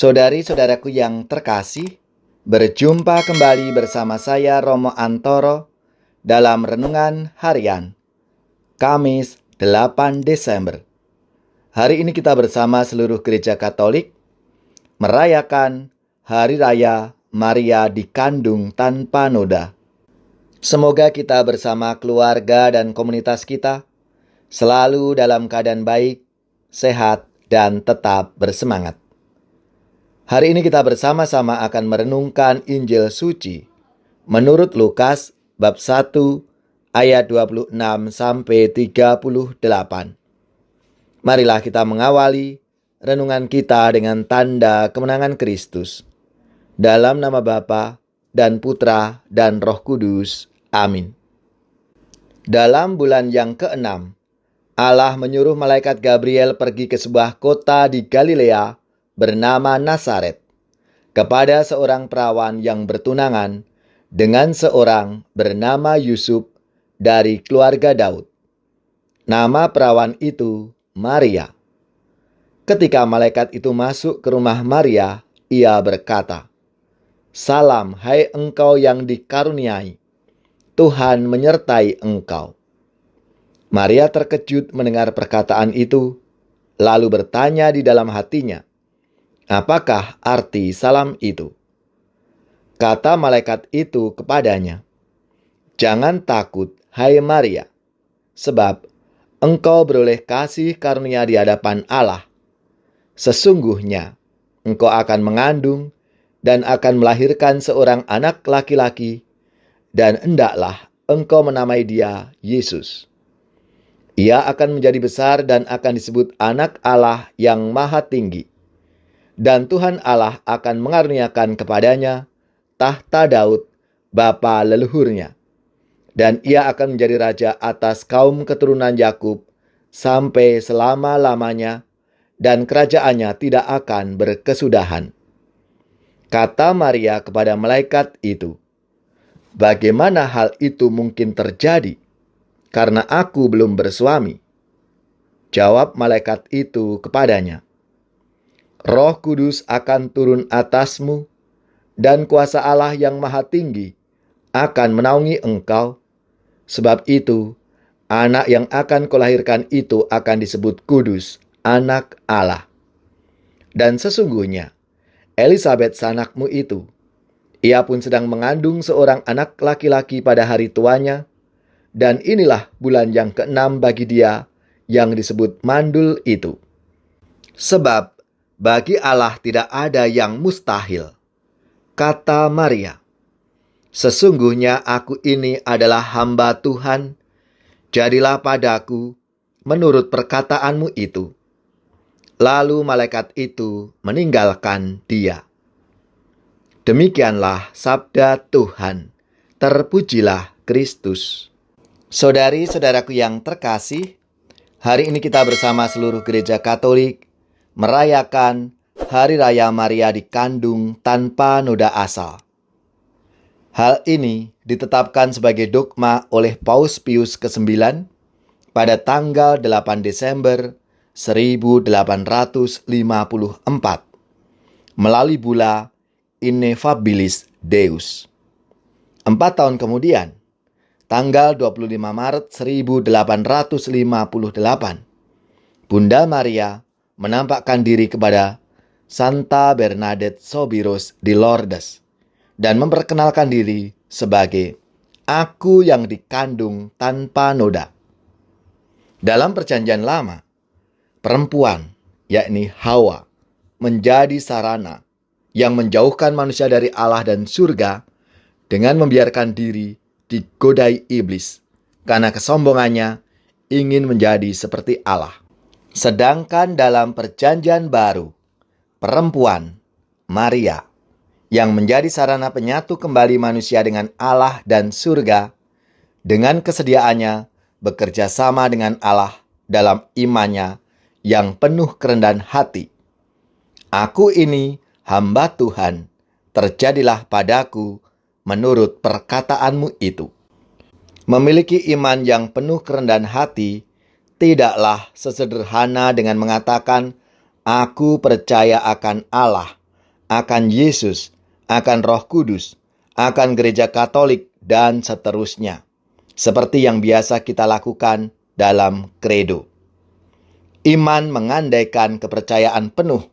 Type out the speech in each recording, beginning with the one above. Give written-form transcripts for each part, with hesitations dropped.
Saudari-saudaraku yang terkasih, berjumpa kembali bersama saya Romo Antoro dalam Renungan Harian, Kamis 8 Desember. Hari ini kita bersama seluruh gereja Katolik merayakan Hari Raya Maria dikandung tanpa noda. Semoga kita bersama keluarga dan komunitas kita selalu dalam keadaan baik, sehat, dan tetap bersemangat. Hari ini kita bersama-sama akan merenungkan Injil Suci menurut Lukas bab 1 ayat 26 sampai 38. Marilah kita mengawali renungan kita dengan tanda kemenangan Kristus. Dalam nama Bapa dan Putra dan Roh Kudus. Amin. Dalam bulan yang ke-6, Allah menyuruh malaikat Gabriel pergi ke sebuah kota di Galilea bernama Nazaret, kepada seorang perawan yang bertunangan dengan seorang bernama Yusuf dari keluarga Daud. Nama perawan itu Maria. Ketika malaikat itu masuk ke rumah Maria, ia berkata, "Salam, hai engkau yang dikaruniai, Tuhan menyertai engkau." Maria terkejut mendengar perkataan itu, lalu bertanya di dalam hatinya, "Apakah arti salam itu?" Kata malaikat itu kepadanya, "Jangan takut, hai Maria, sebab engkau beroleh kasih karunia di hadapan Allah. Sesungguhnya engkau akan mengandung dan akan melahirkan seorang anak laki-laki, dan hendaklah engkau menamai dia Yesus. Ia akan menjadi besar dan akan disebut Anak Allah yang Maha Tinggi. Dan Tuhan Allah akan mengaruniakan kepadanya tahta Daud, bapa leluhurnya. Dan ia akan menjadi raja atas kaum keturunan Yakub sampai selama-lamanya, dan kerajaannya tidak akan berkesudahan." Kata Maria kepada malaikat itu, "Bagaimana hal itu mungkin terjadi, karena aku belum bersuami?" Jawab malaikat itu kepadanya, "Roh Kudus akan turun atasmu, dan kuasa Allah yang Maha Tinggi akan menaungi engkau. Sebab itu, anak yang akan kau lahirkan itu akan disebut kudus, Anak Allah. Dan sesungguhnya, Elisabet sanakmu itu, ia pun sedang mengandung seorang anak laki-laki pada hari tuanya, dan inilah bulan yang ke-6 bagi dia yang disebut mandul itu. Sebab bagi Allah tidak ada yang mustahil." Kata Maria, "Sesungguhnya aku ini adalah hamba Tuhan, jadilah padaku menurut perkataanmu itu." Lalu malaikat itu meninggalkan dia. Demikianlah sabda Tuhan. Terpujilah Kristus. Saudari-saudaraku yang terkasih, hari ini kita bersama seluruh gereja Katolik merayakan Hari Raya Maria dikandung tanpa noda asal. Hal ini ditetapkan sebagai dogma oleh Paus Pius ke-9 pada tanggal 8 Desember 1854 melalui bula Ineffabilis Deus. 4 tahun kemudian, tanggal 25 Maret 1858, Bunda Maria menampakkan diri kepada Santa Bernadette Soubirous di Lourdes dan memperkenalkan diri sebagai "Aku yang dikandung tanpa noda." Dalam Perjanjian Lama, perempuan, yakni Hawa, menjadi sarana yang menjauhkan manusia dari Allah dan surga dengan membiarkan diri digodai iblis karena kesombongannya ingin menjadi seperti Allah. Sedangkan dalam Perjanjian Baru, perempuan, Maria, yang menjadi sarana penyatu kembali manusia dengan Allah dan surga, dengan kesediaannya bekerja sama dengan Allah dalam imannya yang penuh kerendahan hati. "Aku ini hamba Tuhan, terjadilah padaku menurut perkataanmu itu." Memiliki iman yang penuh kerendahan hati tidaklah sesederhana dengan mengatakan, "Aku percaya akan Allah akan Yesus, akan Roh Kudus, akan gereja Katolik, dan seterusnya. Seperti yang biasa kita lakukan dalam kredo. Iman mengandaikan kepercayaan penuh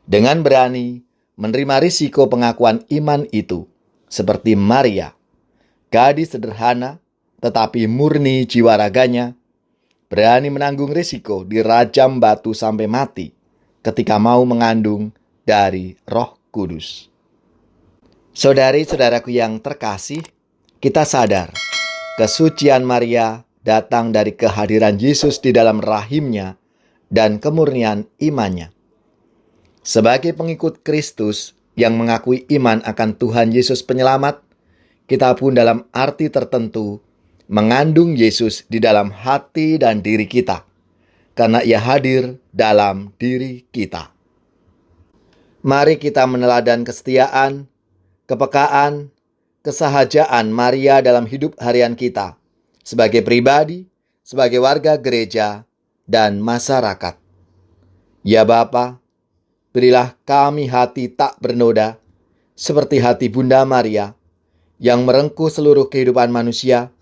dengan berani menerima risiko pengakuan iman itu, seperti Maria, gadis sederhana tetapi murni jiwa raganya, berani menanggung risiko dirajam batu sampai mati ketika mau mengandung dari Roh Kudus. Saudari-saudaraku yang terkasih, kita sadar kesucian Maria datang dari kehadiran Yesus di dalam rahimnya dan kemurnian imannya. Sebagai pengikut Kristus yang mengakui iman akan Tuhan Yesus Penyelamat, kita pun dalam arti tertentu mengandung Yesus di dalam hati dan diri kita, karena Ia hadir dalam diri kita. Mari kita meneladan kesetiaan, kepekaan, kesahajaan Maria dalam hidup harian kita, sebagai pribadi, sebagai warga gereja, dan masyarakat. Ya Bapa, berilah kami hati tak bernoda, seperti hati Bunda Maria, yang merengkuh seluruh kehidupan manusia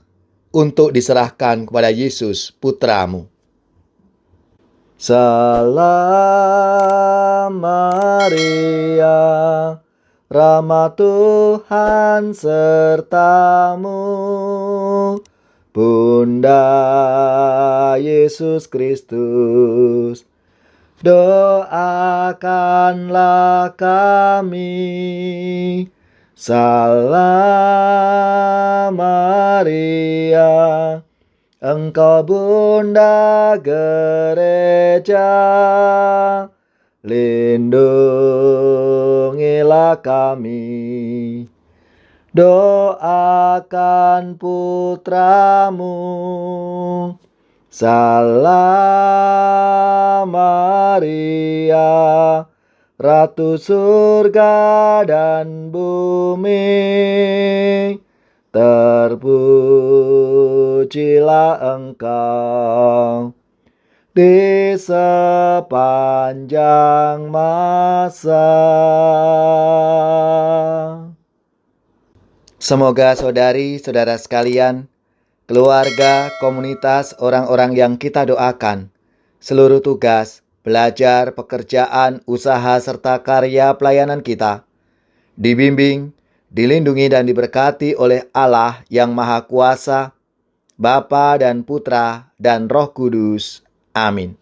untuk diserahkan kepada Yesus Putramu. Salam Maria, rahmat Tuhan sertamu, Bunda Yesus Kristus, doakanlah kami. Salam Maria, Engkau Bunda Gereja, lindungilah kami. Doakan putramu. Salam Maria, Ratu surga dan bumi, terpujilah Engkau di sepanjang masa. Semoga saudari-saudara sekalian, keluarga, komunitas, orang-orang yang kita doakan, seluruh tugas, belajar, pekerjaan, usaha, serta karya pelayanan kita dibimbing, dilindungi, dan diberkati oleh Allah yang Maha Kuasa, Bapa dan Putra dan Roh Kudus. Amin.